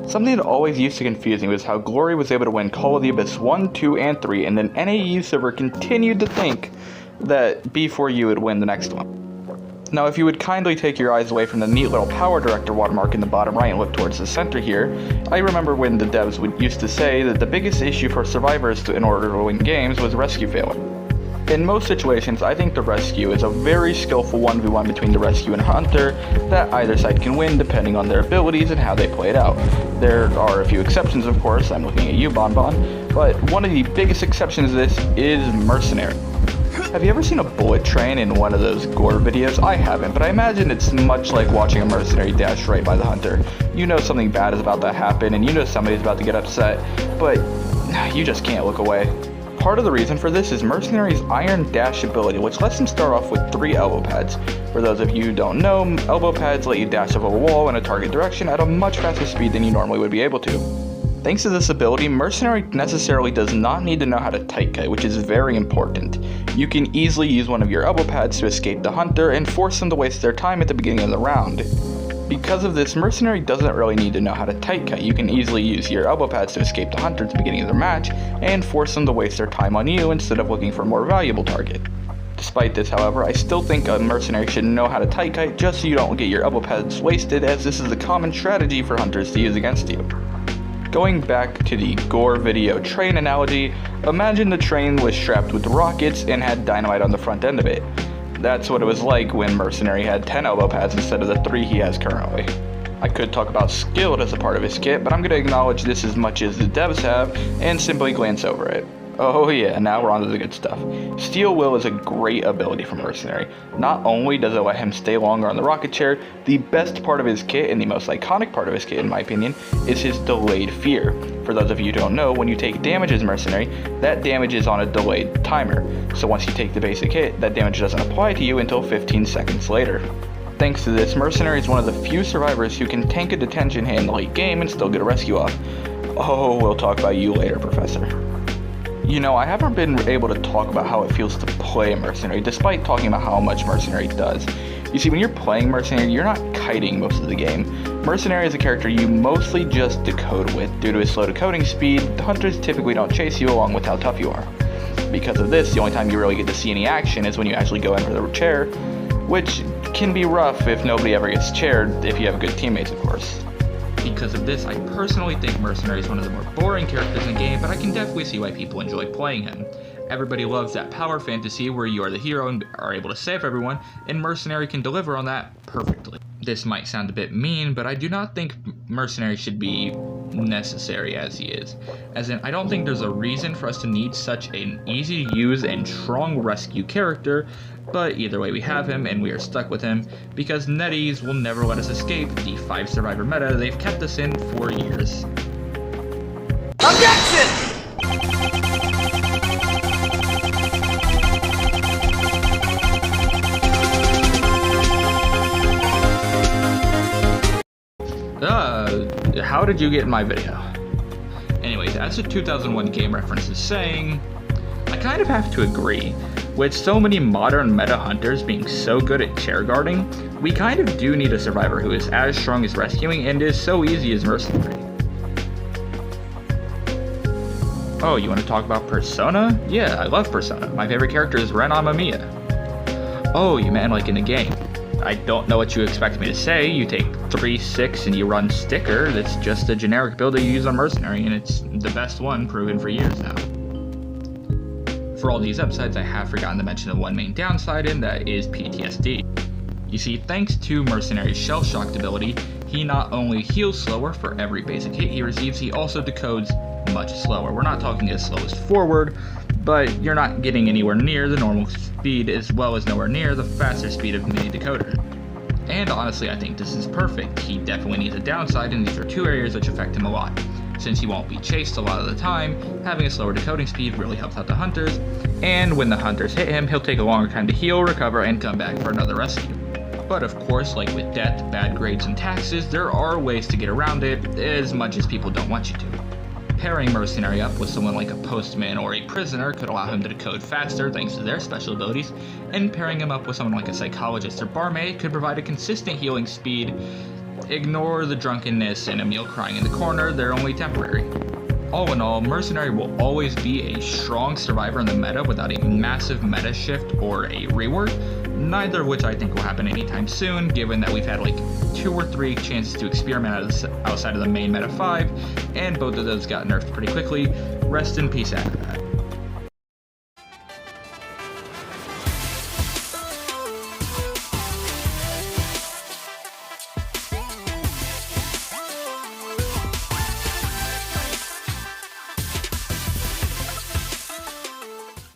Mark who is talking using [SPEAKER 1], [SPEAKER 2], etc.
[SPEAKER 1] Something that always used to confuse me was how Glory was able to win Call of the Abyss 1, 2, and 3, and then NAU server continued to think that B4U would win the next one. Now, if you would kindly take your eyes away from the neat little Power Director watermark in the bottom right and look towards the center here, I remember when the devs used to say that the biggest issue for survivors in order to win games was rescue failure. In most situations, I think the rescue is a very skillful 1v1 between the rescue and hunter that either side can win depending on their abilities and how they play it out. There are a few exceptions, of course. I'm looking at you, Bonbon, but one of the biggest exceptions to this is Mercenary. Have you ever seen a bullet train in one of those gore videos? I haven't, but I imagine it's much like watching a mercenary dash right by the hunter. You know something bad is about to happen, and you know somebody's about to get upset, but you just can't look away. Part of the reason for this is Mercenary's Iron Dash ability, which lets him start off with 3 elbow pads. For those of you who don't know, elbow pads let you dash up a wall in a target direction at a much faster speed than you normally would be able to. Thanks to this ability, Mercenary necessarily does not need to know how to tight cut, which is very important. You can easily use one of your elbow pads to escape the hunter and force them to waste their time at the beginning of the round. Because of this, Mercenary doesn't really need to know how to tight cut. You can easily use your elbow pads to escape the hunter at the beginning of the match and force them to waste their time on you instead of looking for a more valuable target. Despite this, however, I still think a Mercenary should know how to tight cut just so you don't get your elbow pads wasted, as this is a common strategy for hunters to use against you. Going back to the gore video train analogy, imagine the train was strapped with rockets and had dynamite on the front end of it. That's what it was like when Mercenary had 10 elbow pads instead of the 3 he has currently. I could talk about skilled as a part of his kit, but I'm going to acknowledge this as much as the devs have and simply glance over it. Oh yeah, now we're on to the good stuff. Steel Will is a great ability for Mercenary. Not only does it let him stay longer on the rocket chair, the best part of his kit, and the most iconic part of his kit in my opinion, is his delayed fear. For those of you who don't know, when you take damage as Mercenary, that damage is on a delayed timer. So once you take the basic hit, that damage doesn't apply to you until 15 seconds later. Thanks to this, Mercenary is one of the few survivors who can tank a detention hit in the late game and still get a rescue off. Oh, we'll talk about you later, Professor. You know, I haven't been able to talk about how it feels to play a Mercenary, despite talking about how much Mercenary does. You see, when you're playing Mercenary, you're not kiting most of the game. Mercenary is a character you mostly just decode with. Due to his slow decoding speed, the hunters typically don't chase you along with how tough you are. Because of this, the only time you really get to see any action is when you actually go in for the chair, which can be rough if nobody ever gets chaired, if you have good teammates, of course. Because of this, I personally think Mercenary is one of the more boring characters in the game, but I can definitely see why people enjoy playing him. Everybody loves that power fantasy where you are the hero and are able to save everyone, and Mercenary can deliver on that perfectly. This might sound a bit mean, but I do not think Mercenary should be necessary as he is. As in, I don't think there's a reason for us to need such an easy to use and strong rescue character, but either way we have him and we are stuck with him because NetEase will never let us escape the 5 survivor meta they've kept us in for years.
[SPEAKER 2] Objection!
[SPEAKER 1] How did you get in my video? Anyways, as the 2001 game reference is saying, I kind of have to agree. With so many modern meta hunters being so good at chair guarding, we kind of do need a survivor who is as strong as rescuing and is so easy as Mercenary. Oh, you want to talk about Persona? Yeah, I love Persona. My favorite character is Ren Amamiya. Oh, you meant like in the game. I don't know what you expect me to say. You take 3-6 and you run Sticker. That's just a generic build that you use on Mercenary, and it's the best one, proven for years now. For all these upsides, I have forgotten to mention the one main downside, and that is PTSD. You see, thanks to Mercenary's shell-shocked ability, he not only heals slower for every basic hit he receives, he also decodes much slower. We're not talking as slow as forward, but you're not getting anywhere near the normal speed as well as nowhere near the faster speed of mini decoder. And honestly, I think this is perfect. He definitely needs a downside, and these are 2 areas which affect him a lot. Since he won't be chased a lot of the time, having a slower decoding speed really helps out the hunters, and when the hunters hit him, he'll take a longer time to heal, recover, and come back for another rescue. But of course, like with death, bad grades, and taxes, there are ways to get around it, as much as people don't want you to. Pairing Mercenary up with someone like a postman or a prisoner could allow him to decode faster thanks to their special abilities, and pairing him up with someone like a psychologist or barmaid could provide a consistent healing speed Ignore the drunkenness and Emil crying in the corner, they're only temporary. All in all, Mercenary will always be a strong survivor in the meta without a massive meta shift or a rework, neither of which I think will happen anytime soon, given that we've had like 2 or 3 chances to experiment outside of the main meta 5, and both of those got nerfed pretty quickly. Rest in peace after that.